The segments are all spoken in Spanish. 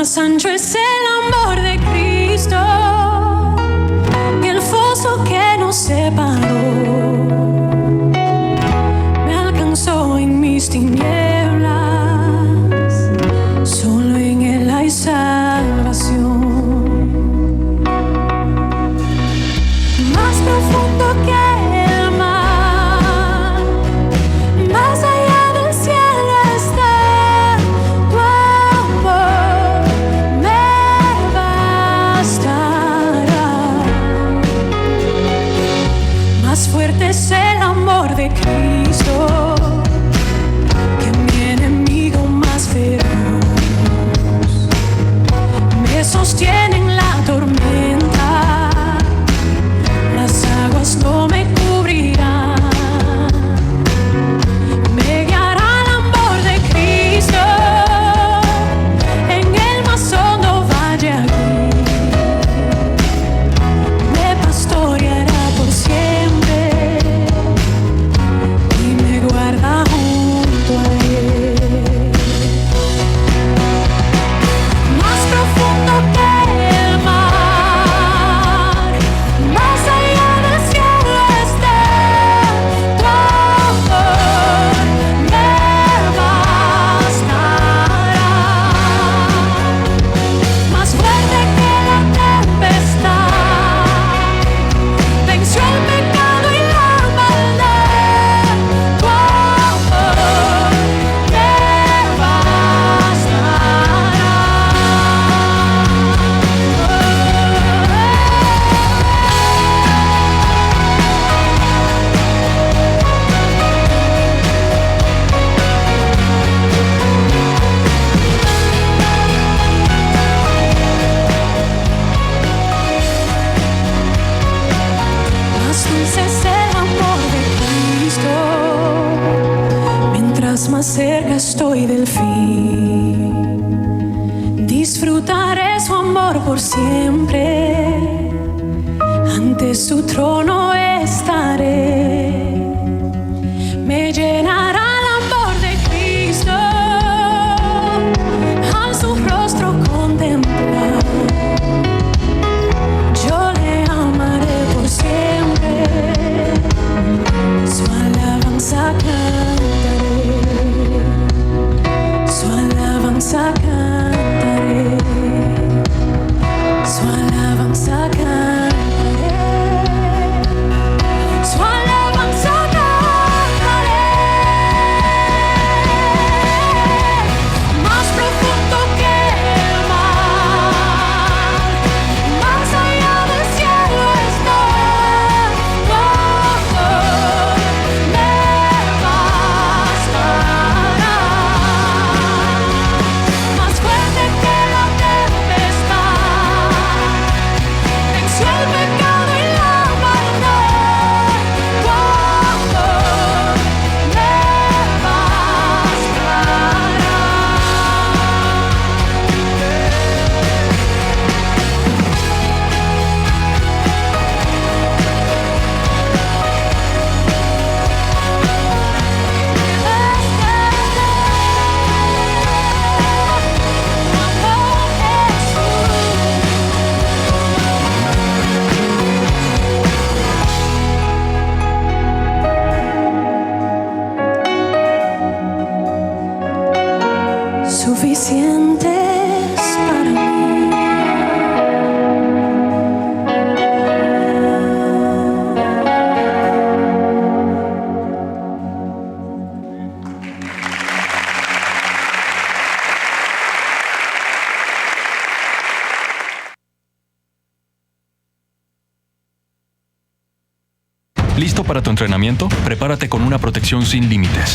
Más ancho es el amor de Cristo que el foso que nos separó. Me alcanzó en mis tinieblas, solo en Él hay salvación. Más profundo que el mar, más allá del cielo está tu amor, me bastará. Más fuerte es el amor de Cristo que mi enemigo más feroz. Me sostiene en la tormenta, las aguas no me cubrirán. Me guiará el amor de Cristo en el más hondo valle aquí. Me pastoreará por siempre y me guarda junto a Él. Más profundo que el mar, más allá del cielo está tu amor, me bastará. Más fuerte que la tempestad, venció el pecado y la maldad. Tu amor me bastará. Más dulce es el amor de Cristo, mientras más cerca estoy del fin. Disfrutaré su amor por siempre, ante su trono estaré. Me llenará el amor de Cristo al su rostro contemplar. Yo le amaré por siempre, su alabanza cantaré, su alabanza cantaré, su alabanza cantaré, su alabanza cantaré. Más profundo que el mar, más allá del cielo está tu amor, me bastará. Más fuerte que la tempestad, venció el pecado y la maldad. Tu amor me bastará. Suficientes para mí. ¿Listo para tu entrenamiento? Prepárate con una protección sin límites.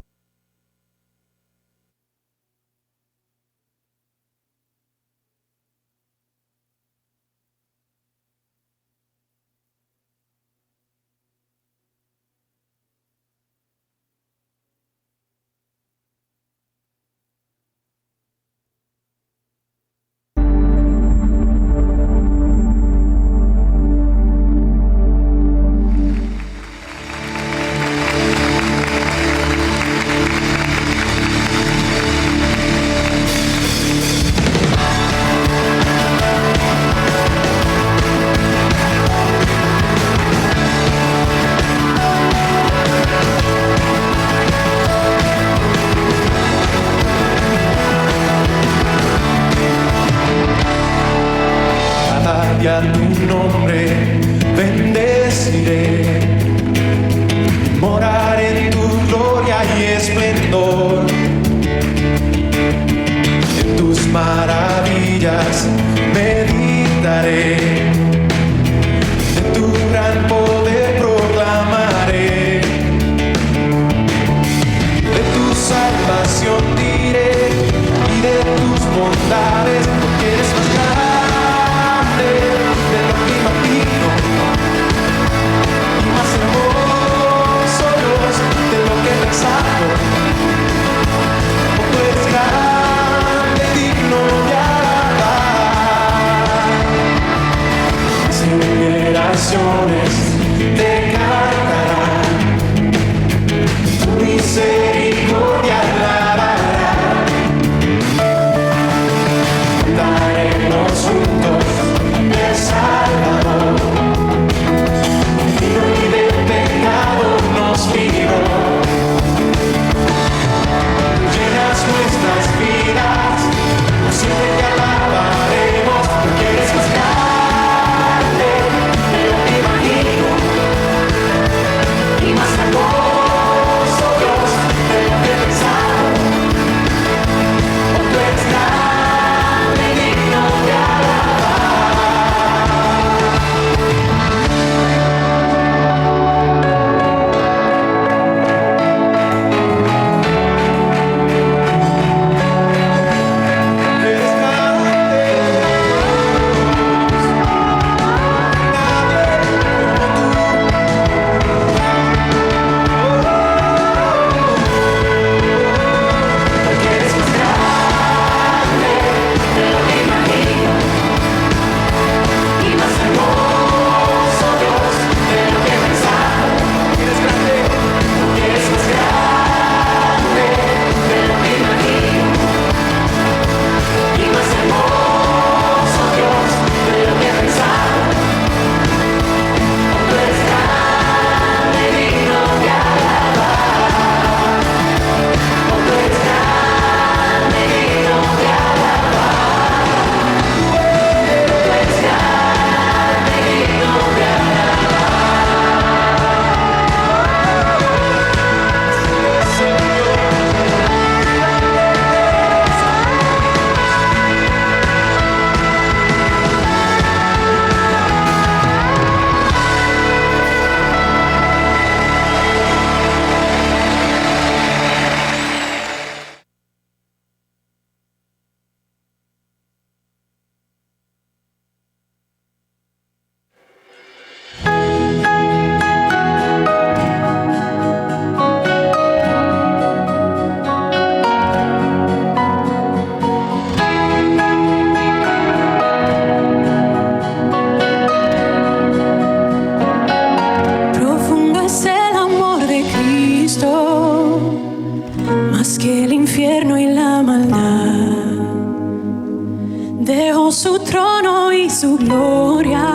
su gloria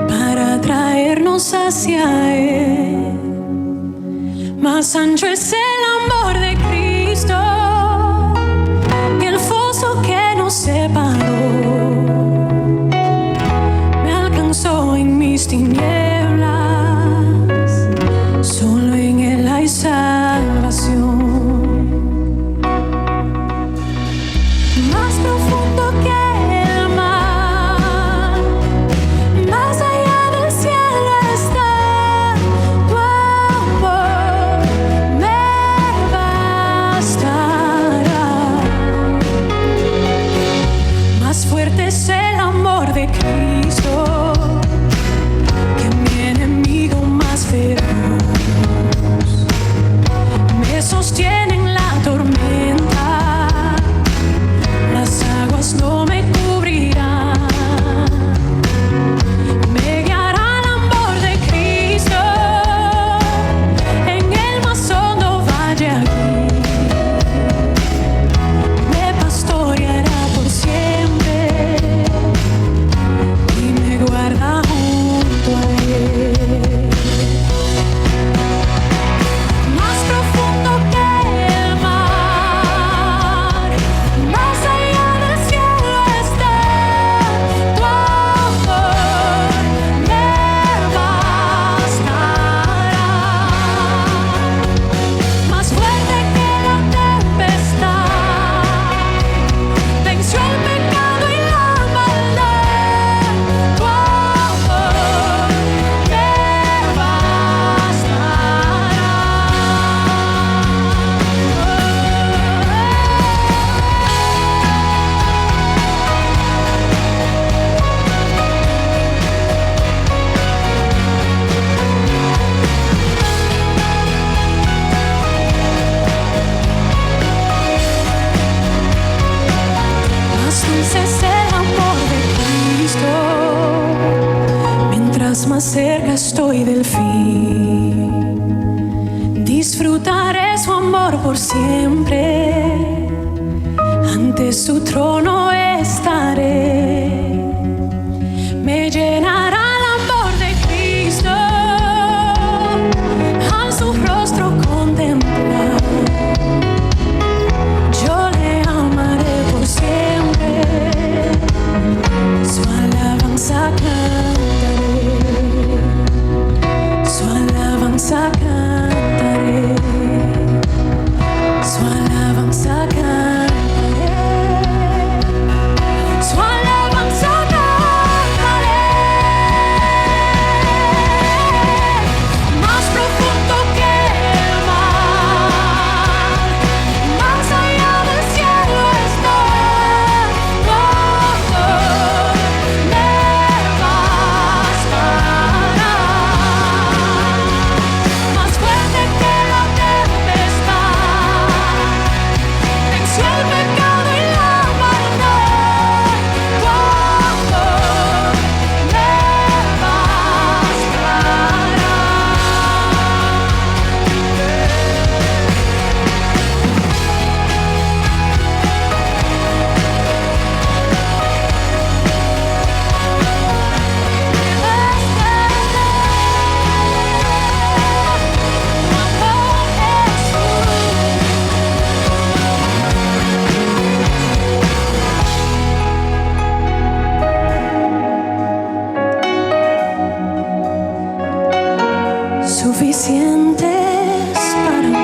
para traernos hacia Él. Más ancho es el amor de Cristo que el foso que nos separó. Me alcanzó en mis tinieblas, solo en Él hay salvación. Más profundo que el mar, más allá del cielo está tu amor, me bastará. Más fuerte es el amor de Cristo que mi enemigo más feroz. Me sostiene en la tormenta, las aguas no me cubrirán. Me guiará el amor de Cristo en el más hondo valle aquí. Me pastoreará por siempre y me guarda junto a Él. Más profundo que el mar, más allá del cielo está tu amor, me bastará. Más fuerte que la tempestad, venció el pecado y la maldad. Tu amor me bastará. Más dulce es el amor de Cristo, mientras más cerca estoy del fin. Disfrutaré su amor por siempre, ante su trono estaré. Me llenará el amor de Cristo al su rostro contemplar. Yo le amaré por siempre, su alabanza cantaré, su alabanza cantaré, su alabanza cantaré, su alabanza cantaré. Más profundo que el mar, más allá del cielo está tu amor, me bastará. Más fuerte que la tempestad, venció el pecado y la maldad. Tu amor me bastará. Suficientes para mí.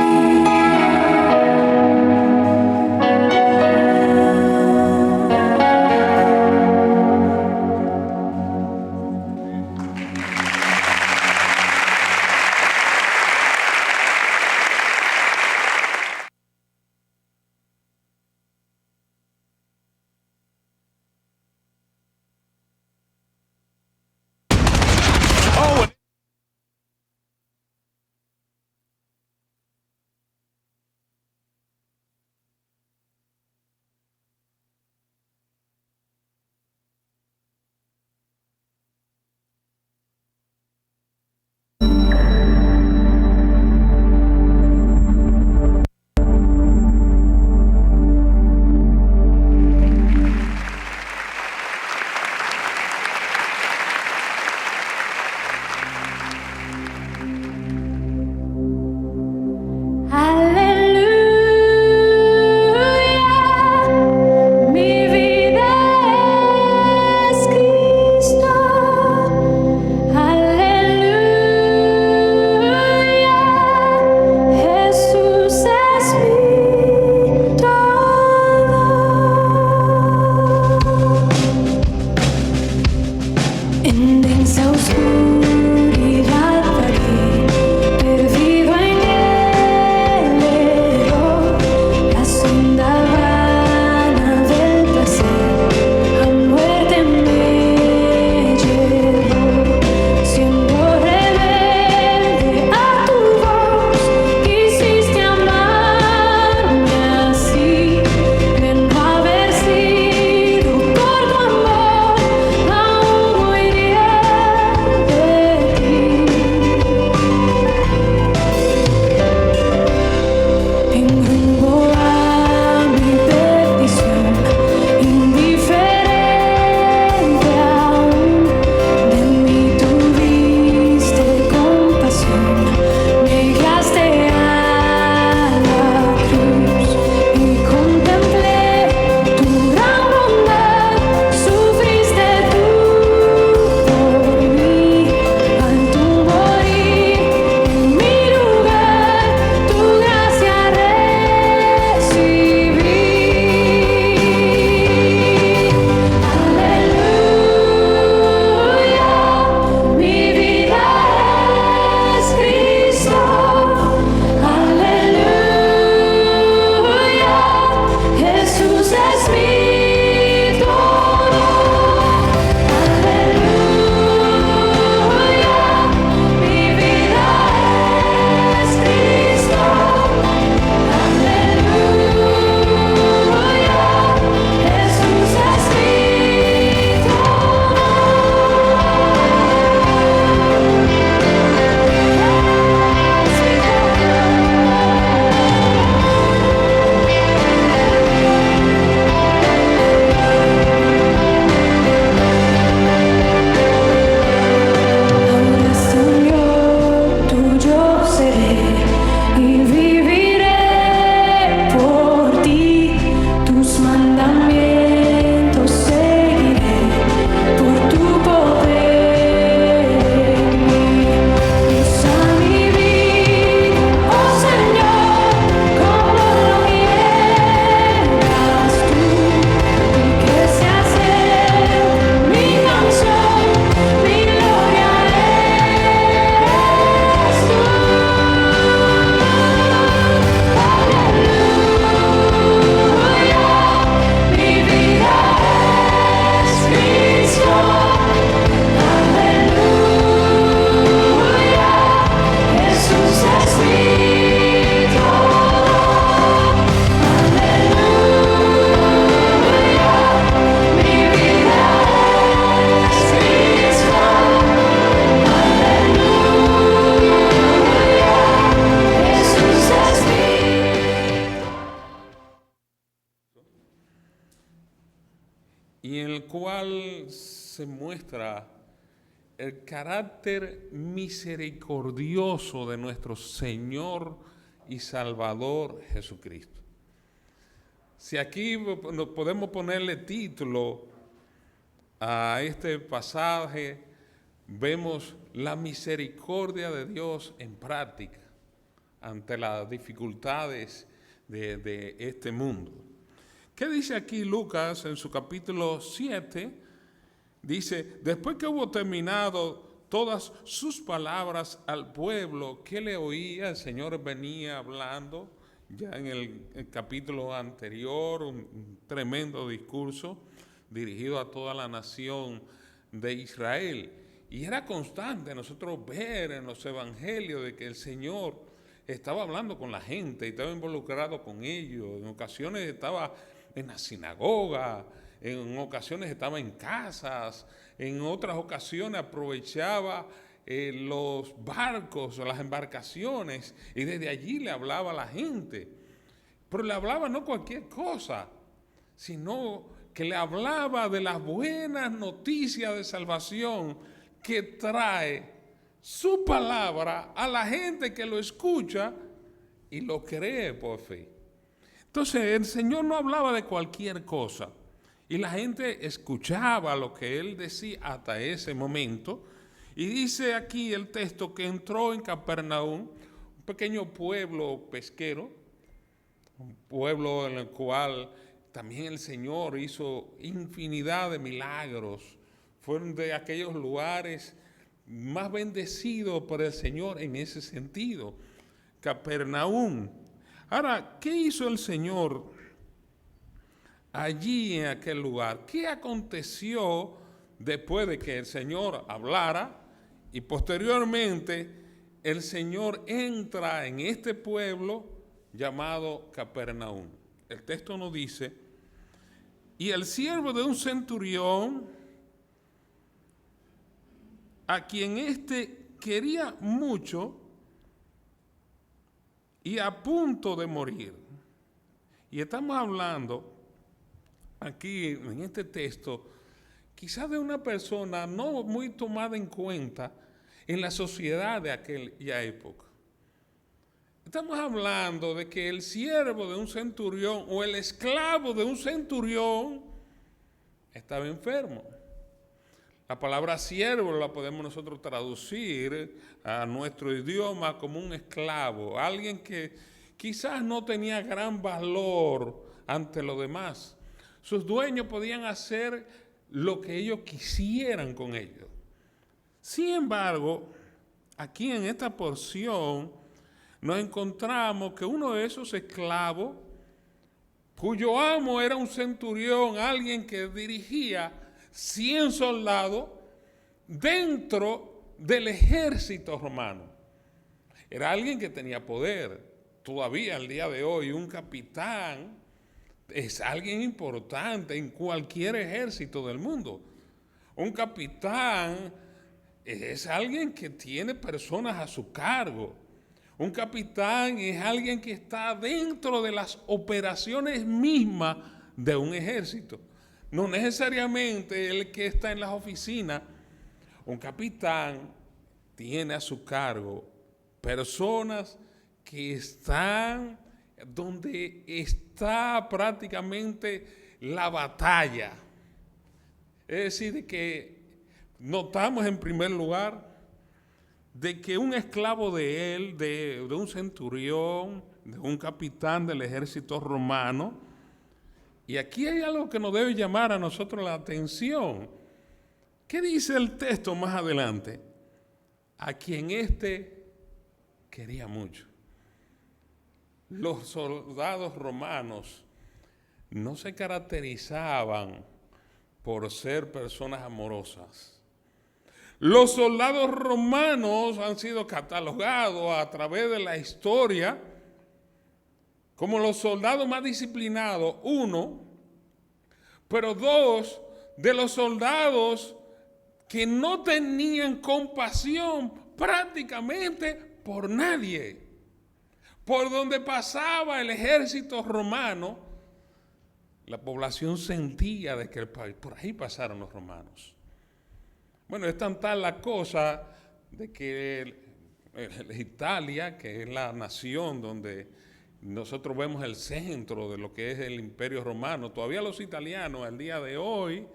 cual se muestra el carácter misericordioso de nuestro Señor y Salvador Jesucristo. Si aquí podemos ponerle título a este pasaje, vemos la misericordia de Dios en práctica ante las dificultades de este mundo. ¿Qué dice aquí Lucas en su capítulo 7? Dice, después que hubo terminado todas sus palabras al pueblo que le oía, el Señor venía hablando ya en el capítulo anterior, un tremendo discurso dirigido a toda la nación de Israel. Y era constante nosotros ver en los evangelios de que el Señor estaba hablando con la gente y estaba involucrado con ellos. En ocasiones estaba en la sinagoga, en ocasiones estaba en casas, en otras ocasiones aprovechaba los barcos o las embarcaciones y desde allí le hablaba a la gente. Pero le hablaba no cualquier cosa, sino que le hablaba de las buenas noticias de salvación que trae su palabra a la gente que lo escucha y lo cree por fe. Entonces el Señor no hablaba de cualquier cosa y la gente escuchaba lo que Él decía hasta ese momento. Y dice aquí el texto que entró en Capernaum, un pequeño pueblo pesquero, un pueblo en el cual también el Señor hizo infinidad de milagros. Fueron de aquellos lugares más bendecidos por el Señor en ese sentido. Capernaum. Ahora, ¿qué hizo el Señor allí en aquel lugar? ¿Qué aconteció después de que el Señor hablara y posteriormente el Señor entra en este pueblo llamado Capernaum? El texto nos dice, y el siervo de un centurión, a quien éste quería mucho y a punto de morir. Y estamos hablando aquí en este texto quizás de una persona no muy tomada en cuenta en la sociedad de aquella época. Estamos hablando de que el siervo de un centurión o el esclavo de un centurión estaba enfermo. La palabra siervo la podemos nosotros traducir a nuestro idioma como un esclavo, alguien que quizás no tenía gran valor ante los demás. Sus dueños podían hacer lo que ellos quisieran con ellos. Sin embargo, aquí en esta porción nos encontramos que uno de esos esclavos, cuyo amo era un centurión, alguien que dirigía 100 soldados dentro del ejército romano. Era alguien que tenía poder. Todavía al día de hoy un capitán es alguien importante en cualquier ejército del mundo. Un capitán es alguien que tiene personas a su cargo. Un capitán es alguien que está dentro de las operaciones mismas de un ejército. No necesariamente el que está en las oficinas. Un capitán tiene a su cargo personas que están donde está prácticamente la batalla. Es decir, que notamos en primer lugar de que un esclavo de él, de un centurión, de un capitán del ejército romano, y aquí hay algo que nos debe llamar a nosotros la atención. ¿Qué dice el texto más adelante? A quien éste quería mucho. Los soldados romanos no se caracterizaban por ser personas amorosas. Los soldados romanos han sido catalogados a través de la historia como los soldados más disciplinados, uno, pero dos, de los soldados que no tenían compasión prácticamente por nadie. Por donde pasaba el ejército romano, La población sentía de que por ahí pasaron los romanos. Bueno, es tan tal la cosa de que Italia, que es la nación donde nosotros vemos el centro de lo que es el Imperio Romano, todavía los italianos al día de hoy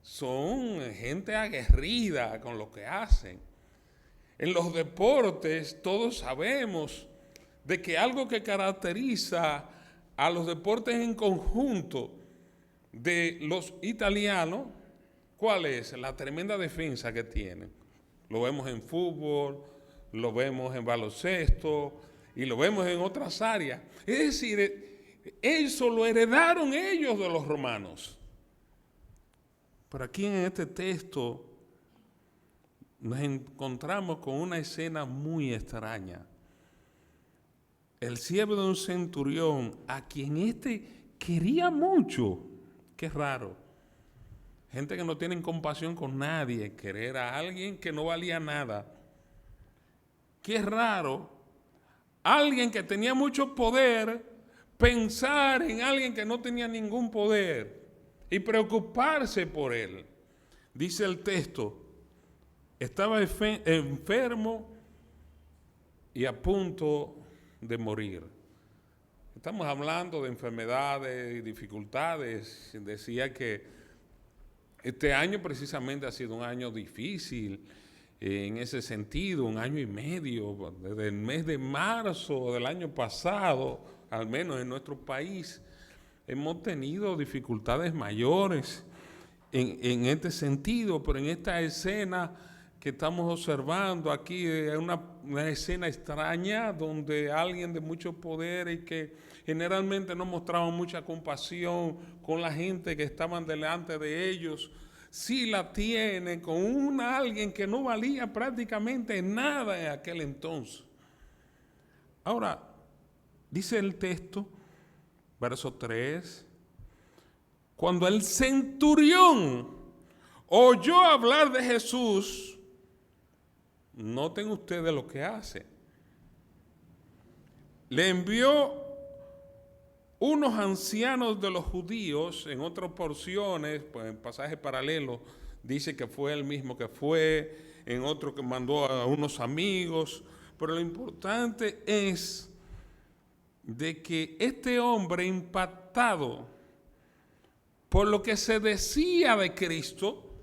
son gente aguerrida con lo que hacen. En los deportes todos sabemos de que algo que caracteriza a los deportes en conjunto de los italianos, ¿cuál es? La tremenda defensa que tienen. Lo vemos en fútbol, lo vemos en baloncesto y lo vemos en otras áreas. Es decir, eso lo heredaron ellos de los romanos. Pero aquí en este texto nos encontramos con una escena muy extraña. El siervo de un centurión a quien quería mucho. Qué raro. Gente que no tiene compasión con nadie, querer a alguien que no valía nada. Qué raro. Alguien que tenía mucho poder, pensar en alguien que no tenía ningún poder y preocuparse por él. Dice el texto, estaba enfermo y a punto de morir. Estamos hablando de enfermedades y dificultades. Decía que este año precisamente ha sido un año difícil en ese sentido, 1 año y medio, desde el mes de marzo del año pasado, al menos en nuestro país, hemos tenido dificultades mayores en este sentido, pero en esta escena que estamos observando aquí es una escena extraña donde alguien de mucho poder y que generalmente no mostraba mucha compasión con la gente que estaban delante de ellos, sí la tiene con alguien que no valía prácticamente nada en aquel entonces. Ahora, dice el texto, verso 3, cuando el centurión oyó hablar de Jesús, noten ustedes lo que hace. Le envió unos ancianos de los judíos, en otras porciones, pues en pasajes paralelos, dice que fue él mismo que fue, en otro que mandó a unos amigos, pero lo importante es de que este hombre impactado por lo que se decía de Cristo,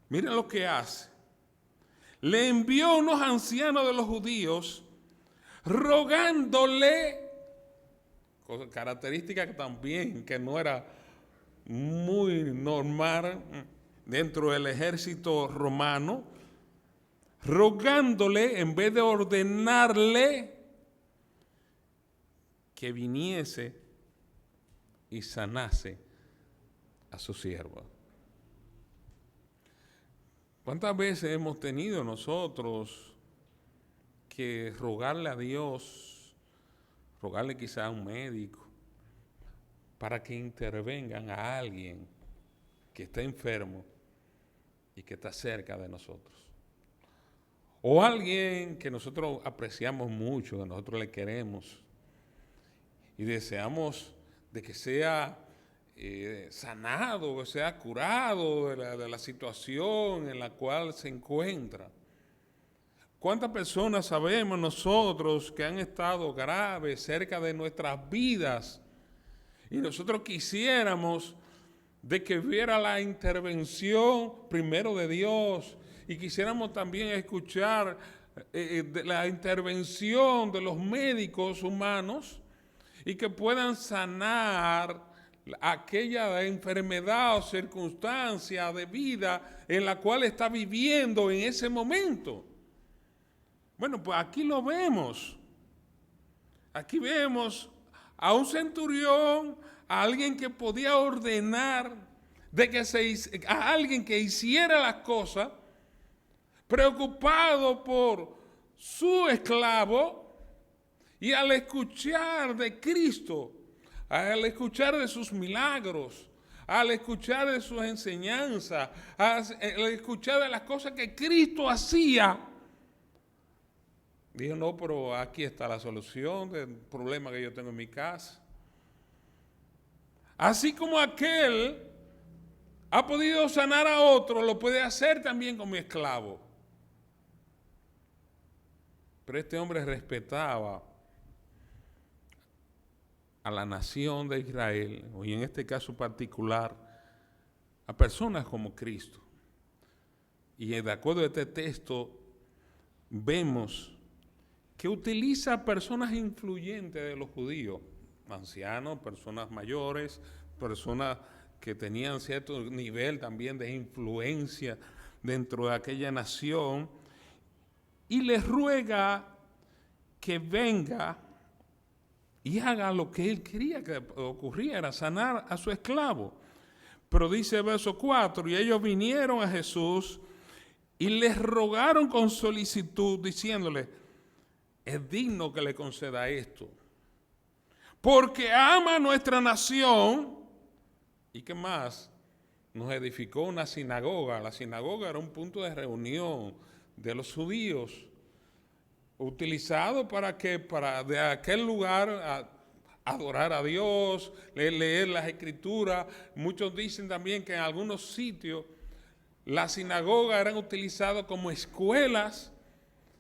miren lo que hace. Le envió unos ancianos de los judíos rogándole, característica que también que no era muy normal dentro del ejército romano, rogándole en vez de ordenarle que viniese y sanase a su siervo. ¿Cuántas veces hemos tenido nosotros que rogarle a Dios, rogarle quizá a un médico, para que intervengan a alguien que está enfermo y que está cerca de nosotros? O alguien que nosotros apreciamos mucho, que nosotros le queremos y deseamos de que sea sanado, que sea curado de la situación en la cual se encuentra. ¿Cuántas personas sabemos nosotros que han estado graves cerca de nuestras vidas y nosotros quisiéramos de que viera la intervención primero de Dios y quisiéramos también escuchar de la intervención de los médicos humanos y que puedan sanar aquella enfermedad o circunstancia de vida en la cual está viviendo en ese momento? Bueno, pues aquí lo vemos. Aquí vemos a un centurión, a alguien que podía ordenar de que a alguien que hiciera las cosas, preocupado por su esclavo, y al escuchar de Cristo, al escuchar de sus milagros, al escuchar de sus enseñanzas, al escuchar de las cosas que Cristo hacía, dijo, no, pero aquí está la solución del problema que yo tengo en mi casa. Así como aquel ha podido sanar a otro, lo puede hacer también con mi esclavo. Pero este hombre respetaba a la nación de Israel, y en este caso particular, a personas como Cristo. Y de acuerdo a este texto, vemos que utiliza a personas influyentes de los judíos, ancianos, personas mayores, personas que tenían cierto nivel también de influencia dentro de aquella nación, y les ruega que venga y haga lo que él quería que ocurriera, sanar a su esclavo. Pero dice verso 4, y ellos vinieron a Jesús y les rogaron con solicitud, diciéndole, es digno que le conceda esto, porque ama a nuestra nación. ¿Y qué más? Nos edificó una sinagoga. La sinagoga era un punto de reunión de los judíos, utilizado para de aquel lugar adorar a Dios, leer las escrituras. Muchos dicen también que en algunos sitios las sinagogas eran utilizadas como escuelas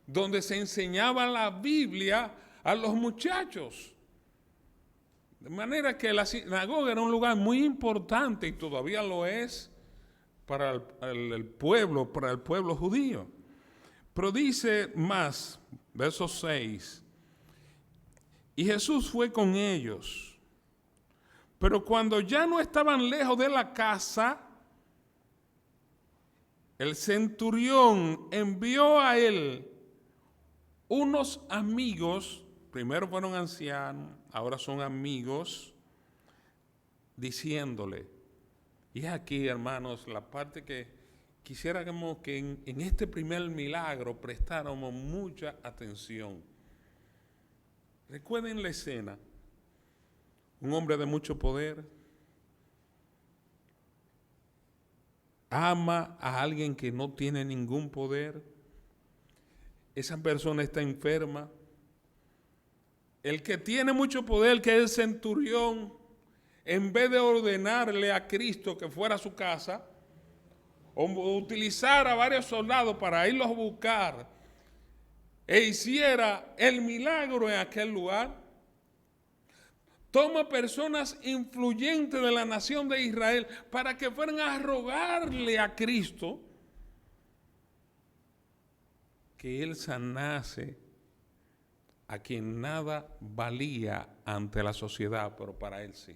donde se enseñaba la Biblia a los muchachos. De manera que la sinagoga era un lugar muy importante y todavía lo es para el pueblo judío. Pero dice más, verso 6, y Jesús fue con ellos, pero cuando ya no estaban lejos de la casa, el centurión envió a él unos amigos, primero fueron ancianos, ahora son amigos, diciéndole, y aquí, hermanos, la parte que quisiéramos que en este primer milagro prestáramos mucha atención. Recuerden la escena, un hombre de mucho poder ama a alguien que no tiene ningún poder. Esa persona está enferma. El que tiene mucho poder, que es el centurión, en vez de ordenarle a Cristo que fuera a su casa, o utilizar a varios soldados para irlos a buscar, e hiciera el milagro en aquel lugar, toma personas influyentes de la nación de Israel para que fueran a rogarle a Cristo que él sanase a quien nada valía ante la sociedad, pero para él sí.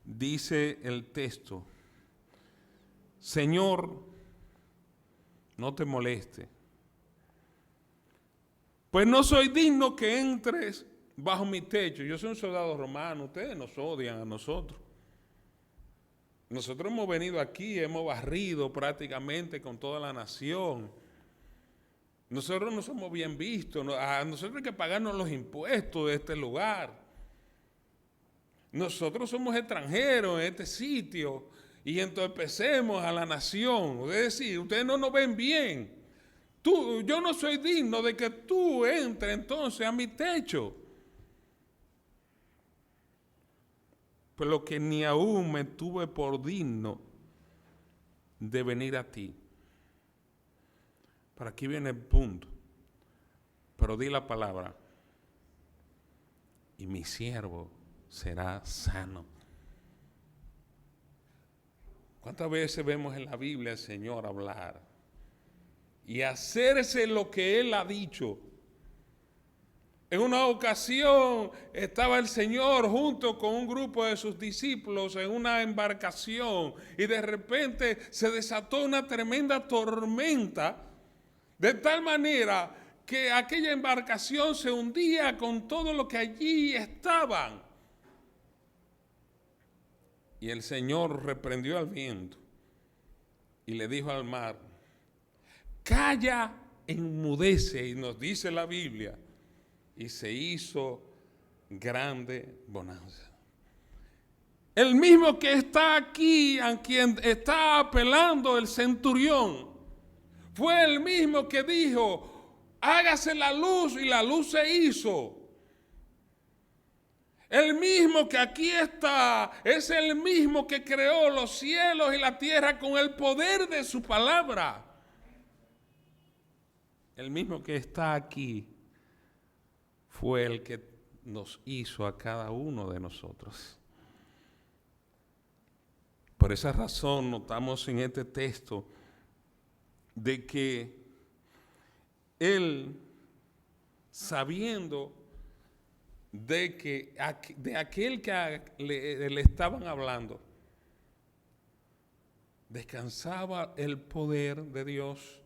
Dice el texto, Señor, no te moleste, pues no soy digno que entres bajo mi techo. Yo soy un soldado romano, ustedes nos odian a nosotros. Nosotros hemos venido aquí, hemos barrido prácticamente con toda la nación. Nosotros no somos bien vistos, a nosotros hay que pagarnos los impuestos de este lugar. Nosotros somos extranjeros en este sitio y entorpecemos a la nación. Es decir, ustedes no nos ven bien. Yo no soy digno de que tú entres entonces a mi techo. Pues lo que ni aún me tuve por digno de venir a ti. Para aquí viene el punto. Pero di la palabra y mi siervo será sano. ¿Cuántas veces vemos en la Biblia al Señor hablar y hacerse lo que Él ha dicho? En una ocasión estaba el Señor junto con un grupo de sus discípulos en una embarcación y de repente se desató una tremenda tormenta, de tal manera que aquella embarcación se hundía con todo lo que allí estaban. Y el Señor reprendió al viento y le dijo al mar, calla, enmudece, y nos dice la Biblia, y se hizo grande bonanza. El mismo que está aquí, a quien está apelando el centurión, fue el mismo que dijo, hágase la luz, y la luz se hizo. El mismo que aquí está es el mismo que creó los cielos y la tierra con el poder de su palabra. El mismo que está aquí fue el que nos hizo a cada uno de nosotros. Por esa razón notamos en este texto de que él, sabiendo de aquel que le estaban hablando, descansaba el poder de Dios,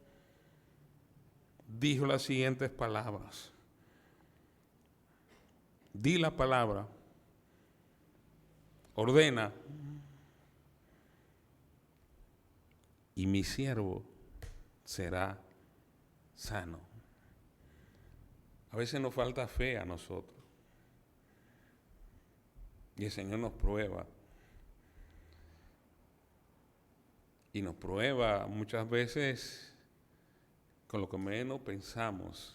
dijo las siguientes palabras: di la palabra, ordena, y mi siervo será sano. A veces nos falta fe a nosotros. Y el Señor nos prueba. Y nos prueba muchas veces con lo que menos pensamos.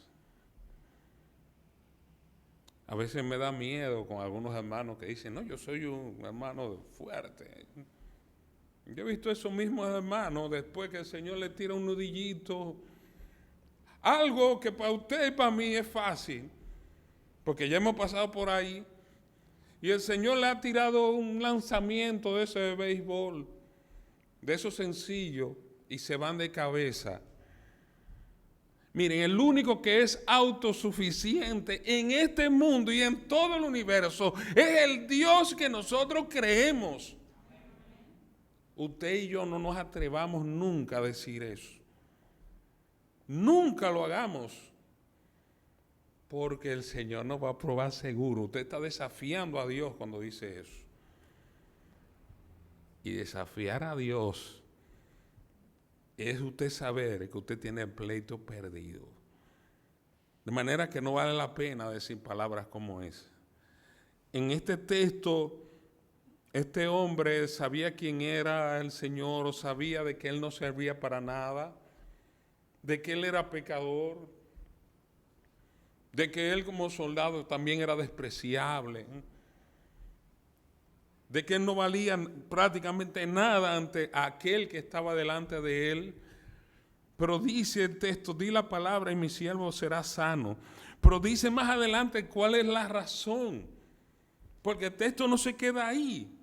A veces me da miedo con algunos hermanos que dicen, no, yo soy un hermano fuerte. Yo he visto esos mismos hermanos después que el Señor le tira un nudillito. Algo que para usted y para mí es fácil, porque ya hemos pasado por ahí. Y el Señor le ha tirado un lanzamiento de ese de béisbol, de esos sencillos, y se van de cabeza. Miren, el único que es autosuficiente en este mundo y en todo el universo es el Dios que nosotros creemos. Usted y yo no nos atrevamos nunca a decir eso. Nunca lo hagamos. Porque el Señor nos va a probar seguro. Usted está desafiando a Dios cuando dice eso. Y desafiar a Dios es usted saber que usted tiene el pleito perdido. De manera que no vale la pena decir palabras como esa. En este texto, este hombre sabía quién era el Señor, o sabía de que él no servía para nada, de que él era pecador, de que él como soldado también era despreciable, de que él no valía prácticamente nada ante aquel que estaba delante de él. Pero dice el texto, di la palabra y mi siervo será sano. Pero dice más adelante cuál es la razón, porque el texto no se queda ahí.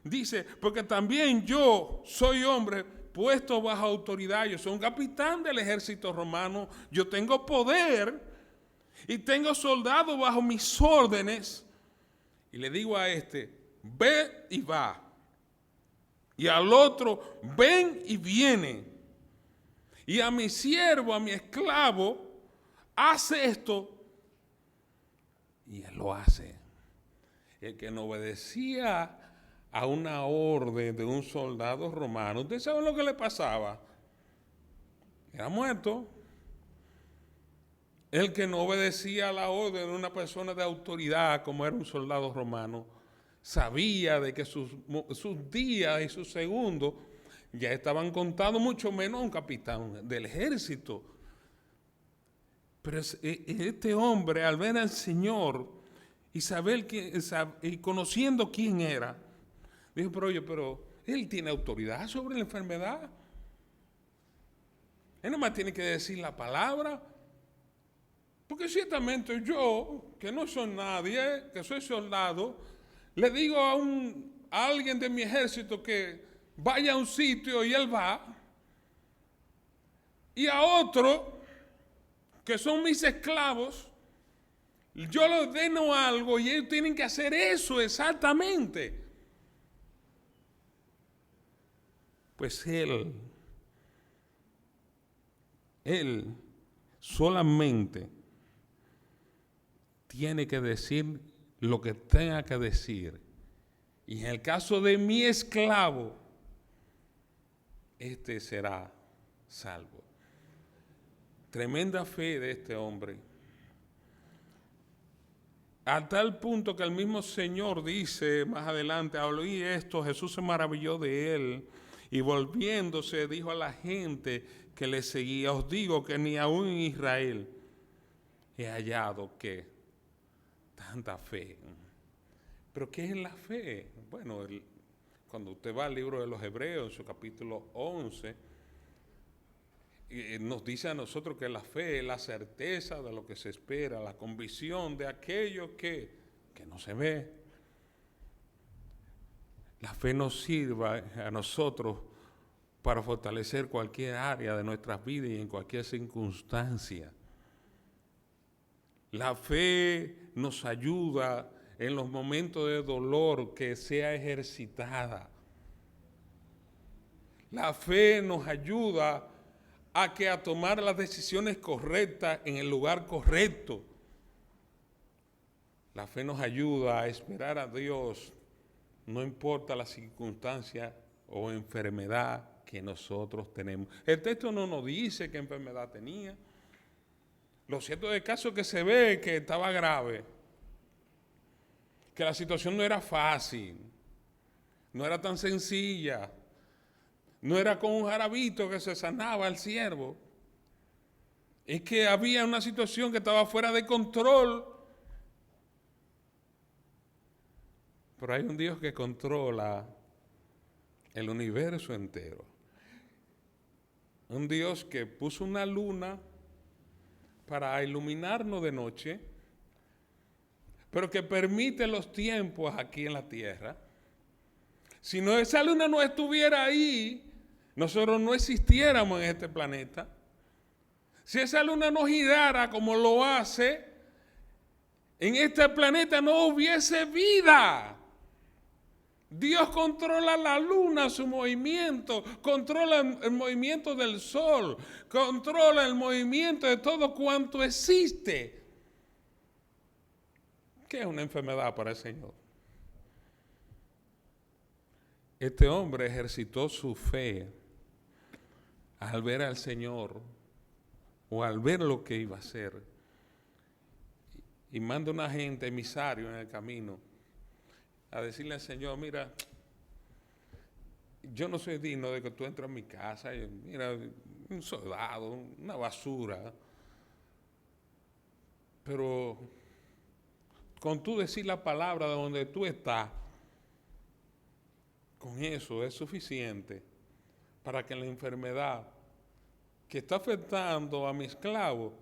Dice, porque también yo soy hombre puesto bajo autoridad, yo soy un capitán del ejército romano, yo tengo poder y tengo soldados bajo mis órdenes. Y le digo a este, ve y va. Y al otro, ven y viene. Y a mi siervo, a mi esclavo, hace esto. Y él lo hace. El que no obedecía a una orden de un soldado romano, ¿usted sabe lo que le pasaba? Era muerto. El que no obedecía a la orden de una persona de autoridad, como era un soldado romano, sabía de que sus días y sus segundos ya estaban contados, mucho menos un capitán del ejército. Pero este hombre, al ver al Señor y saber y conociendo quién era, dijo, pero él tiene autoridad sobre la enfermedad. Él nomás tiene que decir la palabra. Porque ciertamente yo, que no soy nadie, que soy soldado, le digo a alguien de mi ejército que vaya a un sitio y él va. Y a otro, que son mis esclavos, yo les ordeno algo y ellos tienen que hacer eso exactamente. Pues él solamente tiene que decir lo que tenga que decir. Y en el caso de mi esclavo, este será salvo. Tremenda fe de este hombre. A tal punto que el mismo Señor dice más adelante, al oír esto, Jesús se maravilló de él y volviéndose dijo a la gente que le seguía, os digo que ni aún en Israel he hallado que tanta fe. ¿Pero qué es la fe? Bueno, cuando usted va al libro de los Hebreos, en su capítulo 11, nos dice a nosotros que la fe es la certeza de lo que se espera, la convicción de aquello que no se ve. La fe nos sirve a nosotros para fortalecer cualquier área de nuestras vidas y en cualquier circunstancia. La fe nos ayuda en los momentos de dolor que sea ejercitada. La fe nos ayuda a tomar las decisiones correctas en el lugar correcto. La fe nos ayuda a esperar a Dios, no importa la circunstancia o enfermedad que nosotros tenemos. El texto no nos dice qué enfermedad tenía. Lo cierto del caso es que se ve que estaba grave, que la situación no era fácil, no era tan sencilla, no era con un jarabito que se sanaba al siervo. Es que había una situación que estaba fuera de control. Pero hay un Dios que controla el universo entero. Un Dios que puso una luna para iluminarnos de noche, pero que permite los tiempos aquí en la tierra. Si no, esa luna no estuviera ahí, nosotros no existiéramos en este planeta. Si esa luna no girara como lo hace, en este planeta no hubiese vida. Dios controla la luna, su movimiento, controla el movimiento del sol, controla el movimiento de todo cuanto existe. ¿Qué es una enfermedad para el Señor? Este hombre ejercitó su fe al ver al Señor o al ver lo que iba a hacer. Y manda un agente emisario en el camino a decirle al Señor, mira, yo no soy digno de que tú entres a mi casa, mira, un soldado, una basura, pero con tú decir la palabra de donde tú estás, con eso es suficiente para que la enfermedad que está afectando a mi esclavo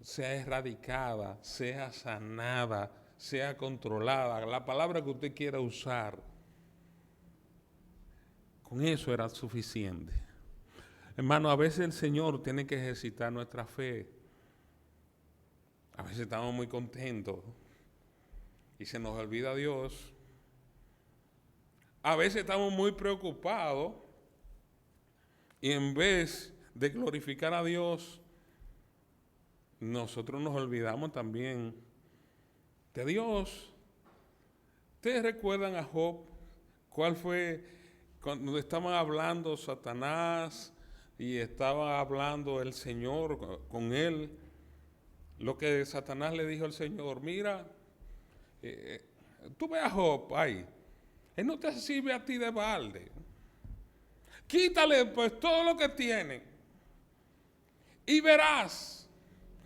sea erradicada, sea sanada, sea controlada, la palabra que usted quiera usar. Con eso era suficiente. Hermano, a veces el Señor tiene que ejercitar nuestra fe. A veces estamos muy contentos y se nos olvida Dios. A veces estamos muy preocupados y en vez de glorificar a Dios, nosotros nos olvidamos también de Dios. ¿Ustedes recuerdan a Job? ¿Cuál fue cuando estaban hablando Satanás y estaba hablando el Señor con él? Lo que Satanás le dijo al Señor, mira, tú ve a Job ahí, él no te sirve a ti de balde. Quítale pues todo lo que tiene y verás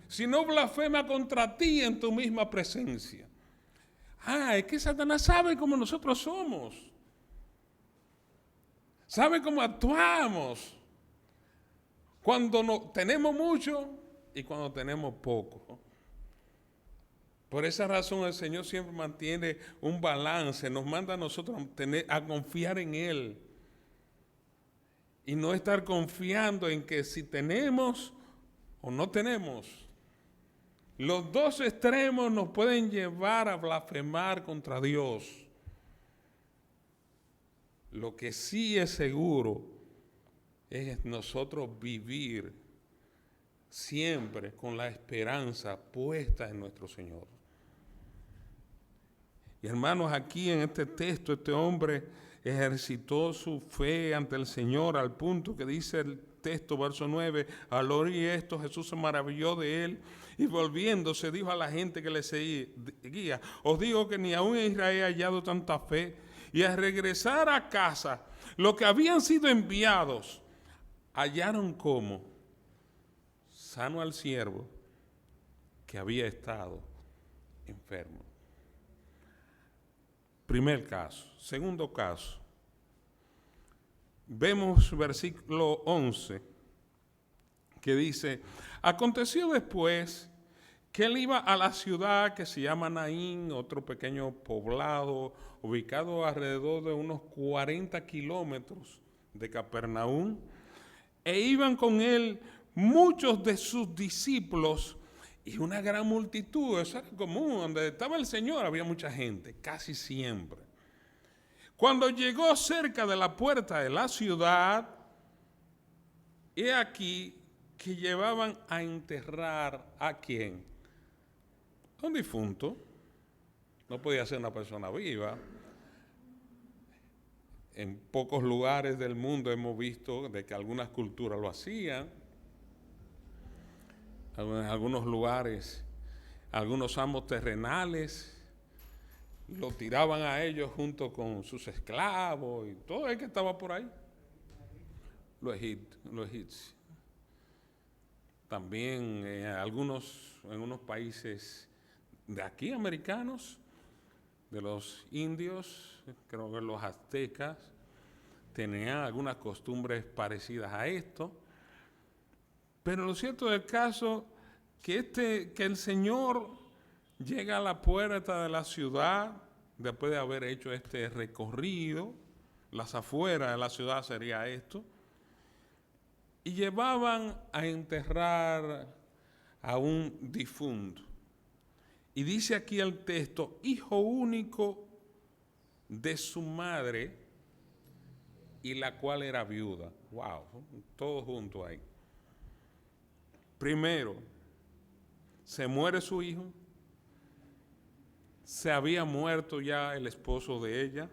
si no blasfema contra ti en tu misma presencia. Es que Satanás sabe cómo nosotros somos. Sabe cómo actuamos. Cuando tenemos mucho y cuando tenemos poco. Por esa razón el Señor siempre mantiene un balance. Nos manda a nosotros a confiar en Él. Y no estar confiando en que si tenemos o no tenemos. Los dos extremos nos pueden llevar a blasfemar contra Dios. Lo que sí es seguro es nosotros vivir siempre con la esperanza puesta en nuestro Señor. Y hermanos, aquí en este texto, este hombre ejercitó su fe ante el Señor al punto que dice el texto, verso 9, al oír esto Jesús se maravilló de él y volviéndose dijo a la gente que le seguía, os digo que ni aún en Israel he hallado tanta fe. Y al regresar a casa, los que habían sido enviados hallaron como sano al siervo que había estado enfermo. Primer caso. Segundo caso. Vemos versículo 11 que dice: aconteció después que él iba a la ciudad que se llama Naín, otro pequeño poblado ubicado alrededor de unos 40 kilómetros de Capernaum, e iban con él muchos de sus discípulos y una gran multitud. Eso era común, donde estaba el Señor había mucha gente, casi siempre. Cuando llegó cerca de la puerta de la ciudad, he aquí que llevaban a enterrar ¿a quién? A un difunto. No podía ser una persona viva. En pocos lugares del mundo hemos visto de que algunas culturas lo hacían. En algunos lugares, algunos amos terrenales lo tiraban a ellos junto con sus esclavos y todo el que estaba por ahí. Los egipcios. También en unos países de aquí americanos, de los indios, creo que los aztecas, tenían algunas costumbres parecidas a esto. Pero lo cierto del caso que el Señor llega a la puerta de la ciudad después de haber hecho este recorrido. Las afueras de la ciudad sería esto. Y llevaban a enterrar a un difunto. Y dice aquí el texto: hijo único de su madre, y la cual era viuda. Wow, todo junto ahí. Primero, se muere su hijo. Se había muerto ya el esposo de ella.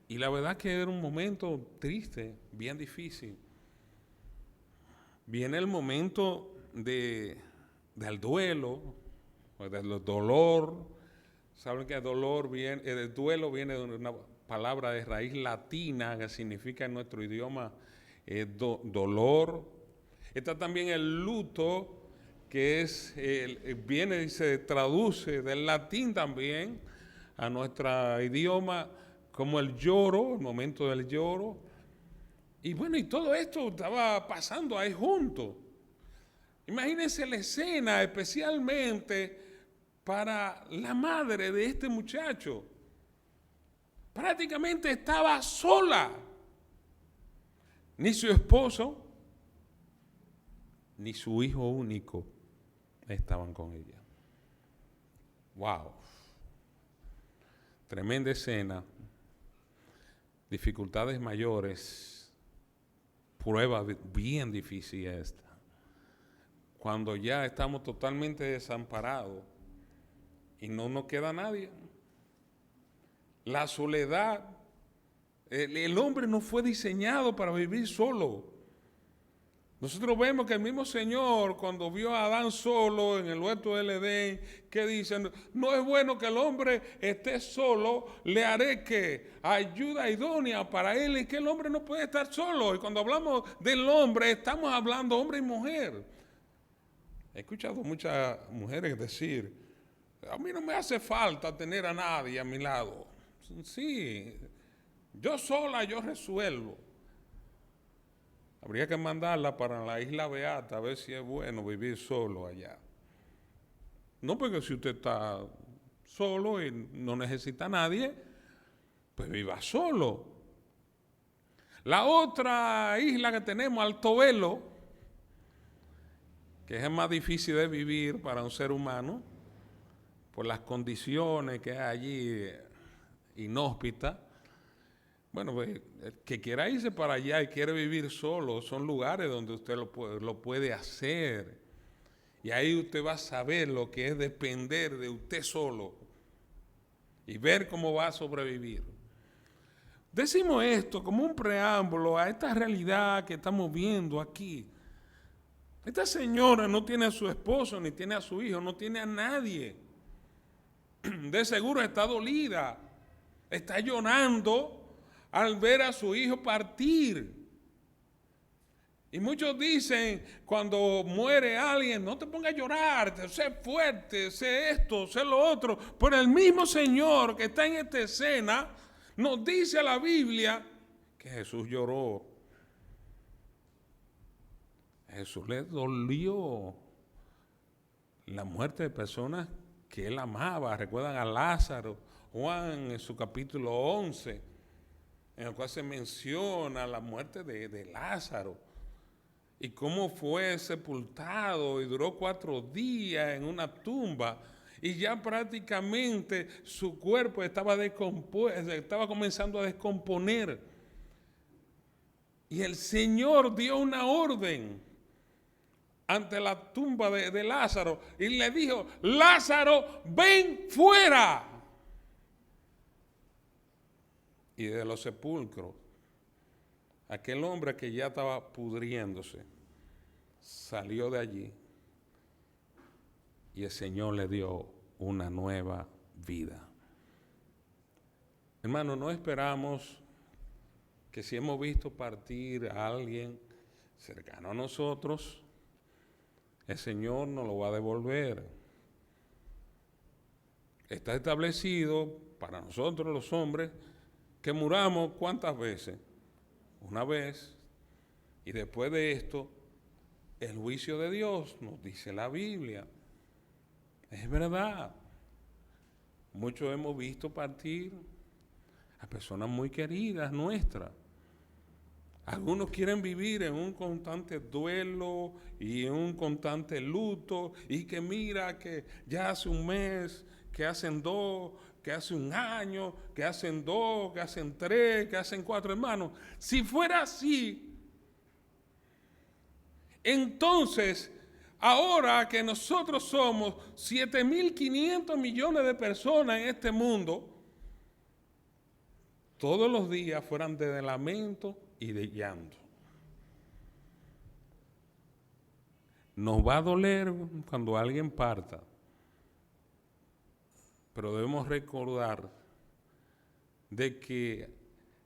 Y la verdad que era un momento triste, bien difícil. Viene el momento del duelo, del dolor. Saben que el duelo viene de una palabra de raíz latina que significa en nuestro idioma dolor. Está también el luto, que viene y se traduce del latín también a nuestro idioma como el lloro, el momento del lloro. Y bueno, y todo esto estaba pasando ahí junto. Imagínense la escena, especialmente para la madre de este muchacho. Prácticamente estaba sola. Ni su esposo, ni su hijo único estaban con ella. Wow. Tremenda escena. Dificultades mayores. Prueba bien difícil esta. Cuando ya estamos totalmente desamparados y no nos queda nadie. La soledad. El hombre no fue diseñado para vivir solo. Nosotros vemos que el mismo Señor, cuando vio a Adán solo en el huerto del Edén, que dice: no es bueno que el hombre esté solo, le haré que ayuda idónea para él, y que el hombre no puede estar solo. Y cuando hablamos del hombre, estamos hablando hombre y mujer. He escuchado muchas mujeres decir: a mí no me hace falta tener a nadie a mi lado. Sí, yo sola, yo resuelvo. Habría que mandarla para la Isla Beata a ver si es bueno vivir solo allá. No, porque si usted está solo y no necesita a nadie, pues viva solo. La otra isla que tenemos, Alto Velo, que es más difícil de vivir para un ser humano, por las condiciones que hay allí inhóspitas. Bueno, pues, el que quiera irse para allá y quiere vivir solo, son lugares donde usted lo puede hacer. Y ahí usted va a saber lo que es depender de usted solo y ver cómo va a sobrevivir. Decimos esto como un preámbulo a esta realidad que estamos viendo aquí. Esta señora no tiene a su esposo, ni tiene a su hijo, no tiene a nadie. De seguro está dolida, está llorando al ver a su hijo partir. Y muchos dicen cuando muere alguien, no te pongas a llorar, sé fuerte, sé esto, sé lo otro. Pero el mismo Señor que está en esta escena nos dice a la Biblia que Jesús lloró. Jesús le dolió la muerte de personas que él amaba. Recuerdan a Lázaro, Juan en su capítulo 11, en el cual se menciona la muerte de Lázaro y cómo fue sepultado y duró 4 días en una tumba y ya prácticamente su cuerpo estaba comenzando a descomponer. Y el Señor dio una orden ante la tumba de Lázaro y le dijo: Lázaro, ven fuera. Y de los sepulcros, aquel hombre que ya estaba pudriéndose salió de allí y el Señor le dio una nueva vida. Hermano, no esperamos que si hemos visto partir a alguien cercano a nosotros, el Señor nos lo va a devolver. Está establecido para nosotros los hombres que muramos ¿cuántas veces? Una vez. Y después de esto, el juicio de Dios, nos dice la Biblia. Es verdad. Muchos hemos visto partir a personas muy queridas nuestras. Algunos quieren vivir en un constante duelo y en un constante luto, y que mira que ya hace un mes, que hacen 2, que hace un año, que hacen 2, que hacen 3, que hacen 4, hermanos. Si fuera así, entonces, ahora que nosotros somos 7.500 millones de personas en este mundo, todos los días fueran de lamento y de llanto. Nos va a doler cuando alguien parta, pero debemos recordar de que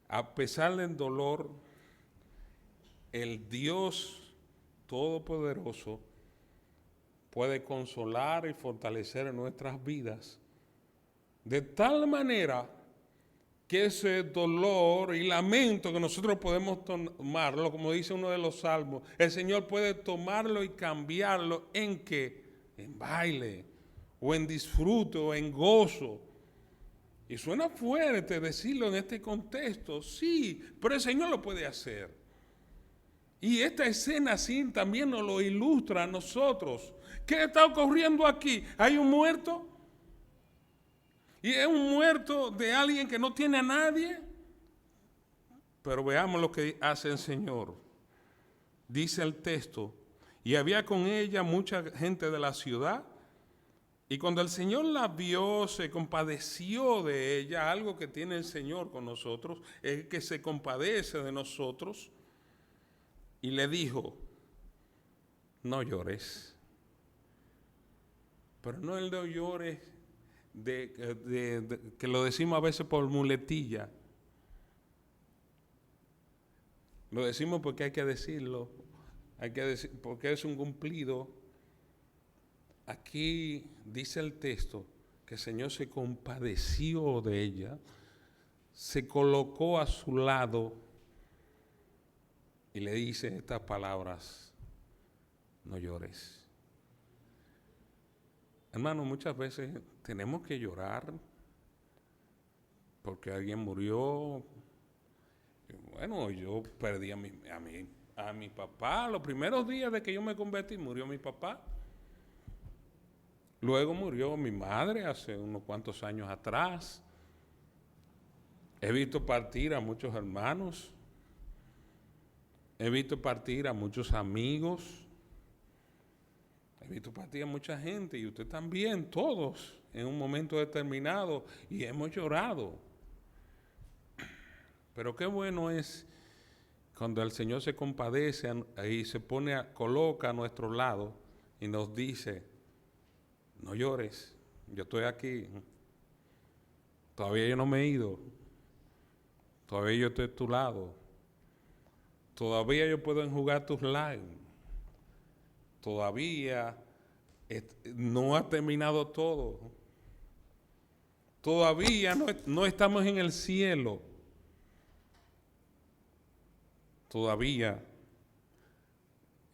a pesar del dolor, el Dios Todopoderoso puede consolar y fortalecer nuestras vidas de tal manera que ese dolor y lamento que nosotros podemos tomarlo, como dice uno de los salmos, el Señor puede tomarlo y cambiarlo ¿en qué? En baile, o en disfrute, o en gozo. Y suena fuerte decirlo en este contexto, sí, pero el Señor lo puede hacer. Y esta escena así también nos lo ilustra a nosotros. ¿Qué está ocurriendo aquí? ¿Hay un muerto? Y es un muerto de alguien que no tiene a nadie. Pero veamos lo que hace el Señor. Dice el texto: y había con ella mucha gente de la ciudad, y cuando el Señor la vio, se compadeció de ella. Algo que tiene el Señor con nosotros es que se compadece de nosotros, y le dijo: no llores. Pero no el de llores que lo decimos a veces por muletilla. Lo decimos porque hay que decirlo, porque es un cumplido. Aquí dice el texto que el Señor se compadeció de ella, se colocó a su lado y le dice estas palabras: no llores. Hermano, muchas veces tenemos que llorar porque alguien murió. Bueno, yo perdí a mi papá. Los primeros días de que yo me convertí, murió mi papá. Luego murió mi madre hace unos cuantos años atrás. He visto partir a muchos hermanos. He visto partir a muchos amigos. He visto partir a mucha gente, y usted también, todos, en un momento determinado, y hemos llorado. Pero qué bueno es cuando el Señor se compadece y se coloca a nuestro lado y nos dice: no llores, yo estoy aquí, todavía yo no me he ido, todavía yo estoy a tu lado, Todavía ellos pueden jugar tus lives. Todavía no ha terminado todo. Todavía no estamos en el cielo. Todavía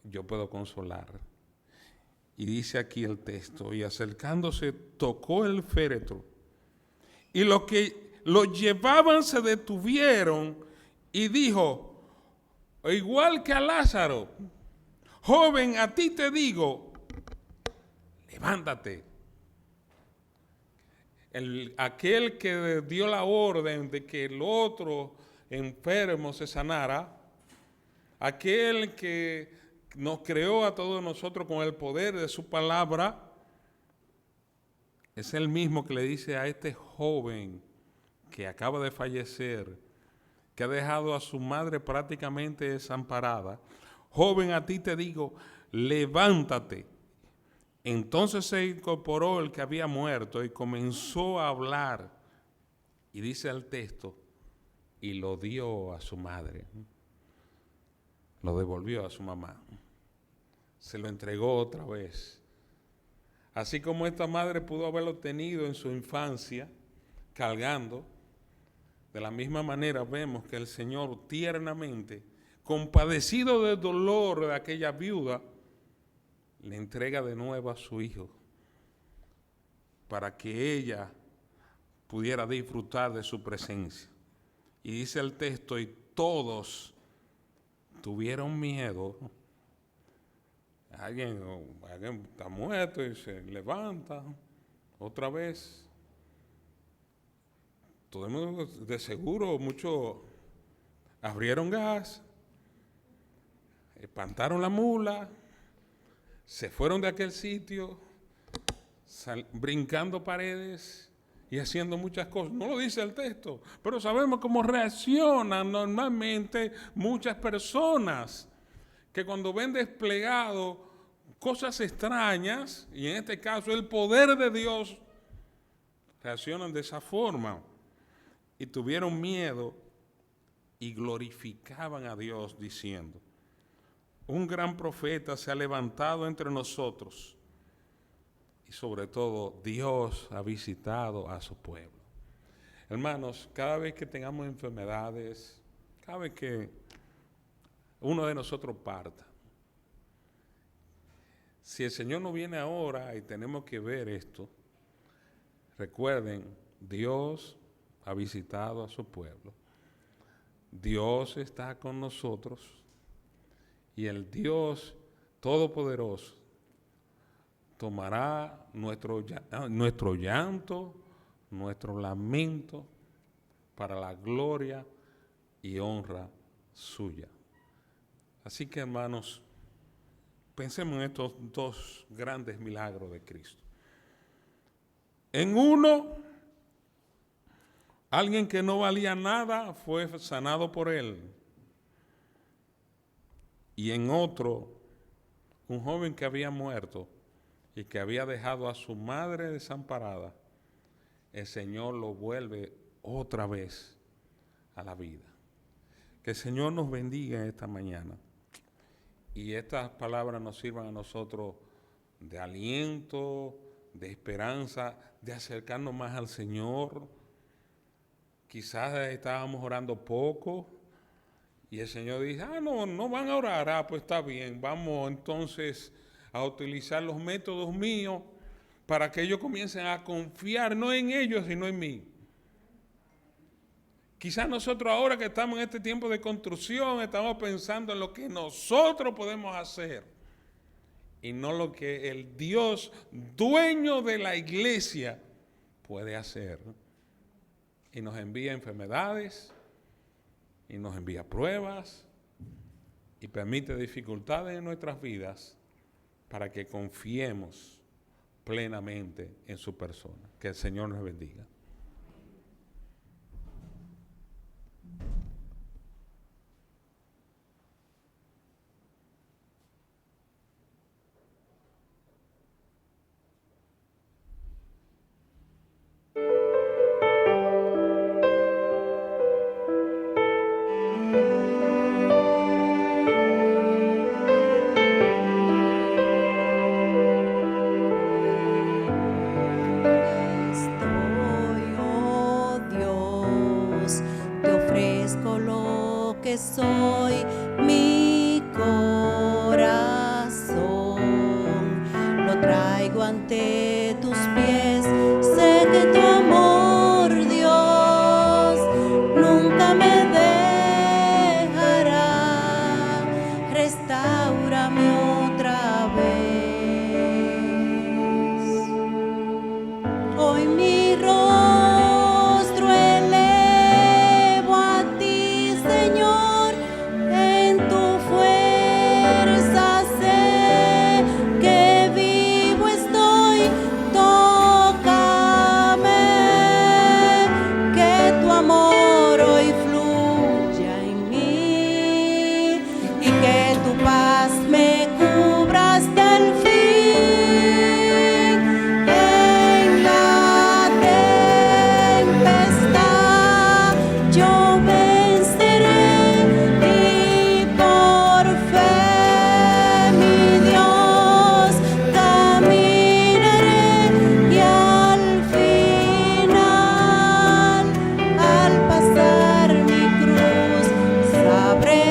yo puedo consolar. Y dice aquí el texto, y acercándose tocó el féretro. Y los que lo llevaban se detuvieron y dijo, igual que a Lázaro, joven, a ti te digo, levántate. Aquel que dio la orden de que el otro enfermo se sanara, aquel que nos creó a todos nosotros con el poder de su palabra, es el mismo que le dice a este joven que acaba de fallecer, que ha dejado a su madre prácticamente desamparada, joven, a ti te digo, levántate. Entonces se incorporó el que había muerto y comenzó a hablar. Y dice el texto, y lo dio a su madre. Lo devolvió a su mamá. Se lo entregó otra vez. Así como esta madre pudo haberlo tenido en su infancia, cargando, de la misma manera vemos que el Señor tiernamente, compadecido del dolor de aquella viuda, le entrega de nuevo a su hijo para que ella pudiera disfrutar de su presencia. Y dice el texto, y todos tuvieron miedo. Alguien está muerto y se levanta otra vez. Todo el mundo, de seguro, muchos abrieron gas, espantaron la mula, se fueron de aquel sitio, brincando paredes y haciendo muchas cosas. No lo dice el texto, pero sabemos cómo reaccionan normalmente muchas personas que cuando ven desplegado cosas extrañas, y en este caso el poder de Dios, reaccionan de esa forma. Y tuvieron miedo y glorificaban a Dios diciendo, un gran profeta se ha levantado entre nosotros y sobre todo Dios ha visitado a su pueblo. Hermanos, cada vez que tengamos enfermedades, cada vez que uno de nosotros parta, si el Señor no viene ahora y tenemos que ver esto, recuerden, Dios ha visitado a su pueblo. Dios está con nosotros y el Dios Todopoderoso tomará nuestro llanto, nuestro lamento para la gloria y honra suya. Así que, hermanos, pensemos en estos dos grandes milagros de Cristo. En uno, alguien que no valía nada fue sanado por él. Y en otro, un joven que había muerto y que había dejado a su madre desamparada, el Señor lo vuelve otra vez a la vida. Que el Señor nos bendiga en esta mañana. Y estas palabras nos sirvan a nosotros de aliento, de esperanza, de acercarnos más al Señor. Quizás estábamos orando poco y el Señor dice, no van a orar, pues está bien, vamos entonces a utilizar los métodos míos para que ellos comiencen a confiar no en ellos, sino en mí. Quizás nosotros ahora que estamos en este tiempo de construcción, estamos pensando en lo que nosotros podemos hacer y no lo que el Dios, dueño de la iglesia, puede hacer. Y nos envía enfermedades, y nos envía pruebas, y permite dificultades en nuestras vidas para que confiemos plenamente en su persona. Que el Señor nos bendiga. traigo ante tus pies. Sé que tu amor, Dios, nunca me dejará. Restáurame otra vez. Hoy mi rostro elevo a ti, Señor, en tu fuerza sé que vivo estoy. Tócame, que tu amor hoy fluya en mí y que tu paz me cubra hasta el fin. En la tempestad yo venceré y por fe, mi Dios, caminaré y al final, al pasar mi cruz, sabré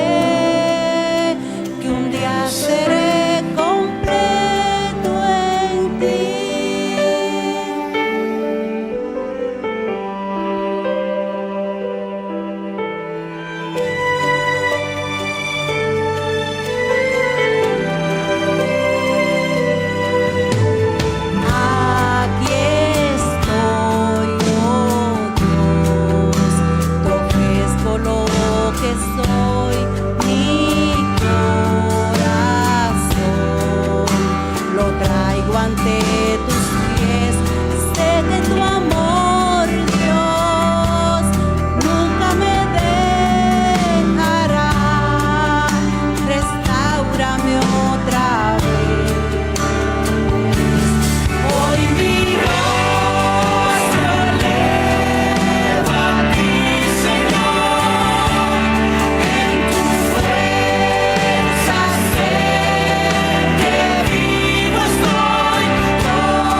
que un día seré completo en ti. Aquí estoy, oh Dios, te ofrezco lo que soy, mi corazón lo traigo ante tus pies. Sé que tu amor, Dios, nunca me dejará. Restáurame otra vez. Hoy mi rostro elevo a ti, Señor, en tu fuerza sé que vivo estoy. Tócame,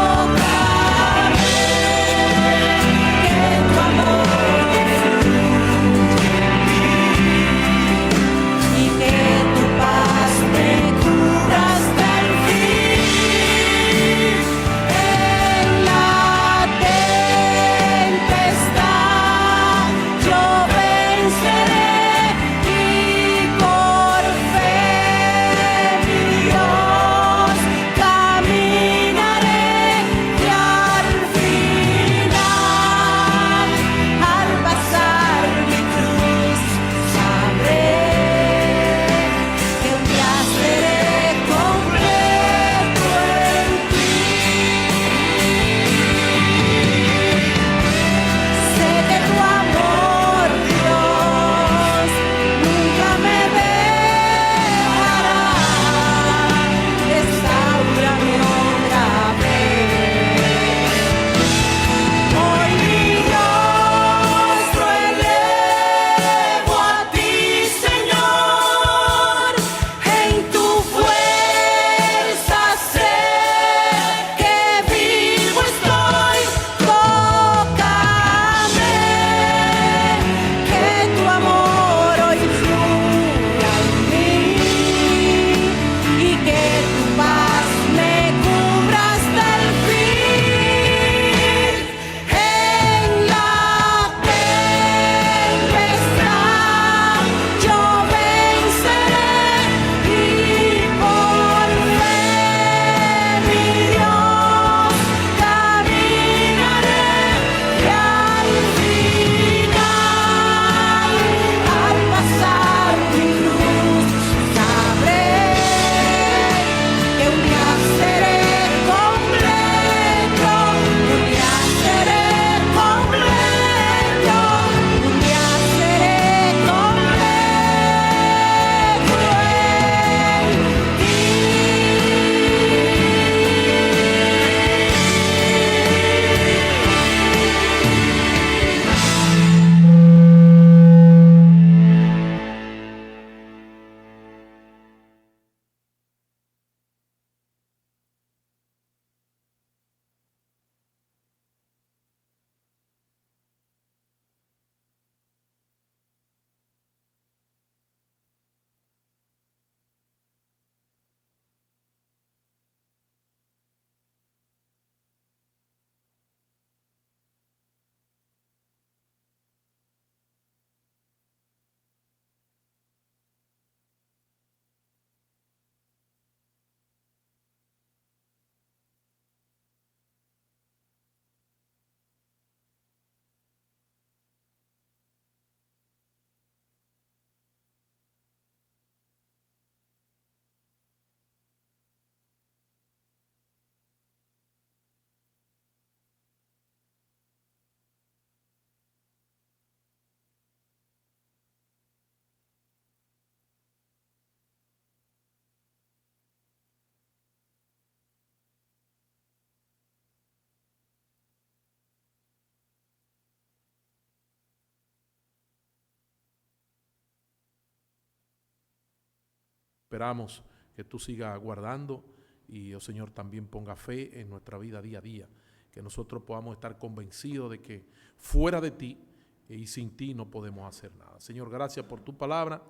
esperamos que tú sigas guardando y, oh Señor, también ponga fe en nuestra vida día a día, que nosotros podamos estar convencidos de que fuera de ti y sin ti no podemos hacer nada. Señor, gracias por tu palabra.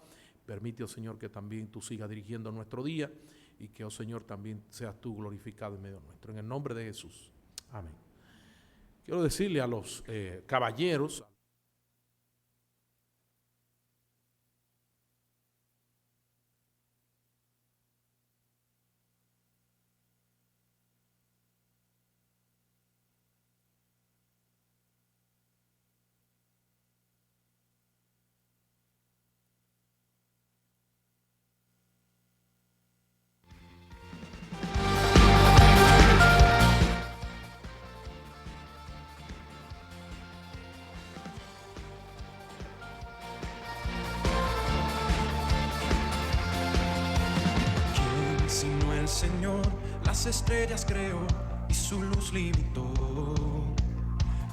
Permite, oh Señor, que también tú sigas dirigiendo nuestro día y que, oh Señor, también seas tú glorificado en medio nuestro. En el nombre de Jesús. Amén. Quiero decirle a los caballeros, ¿Quién sino el Señor? Las estrellas creó y su luz limitó.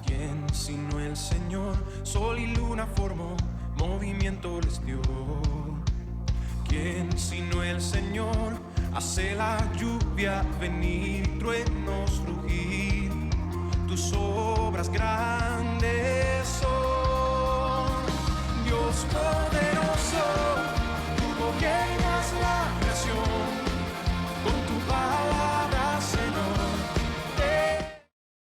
¿Quién sino el Señor? Sol y luna formó, movimiento les dio. ¿Quién sino el Señor? Hace la lluvia venir, truenos rugir, tus obras grandes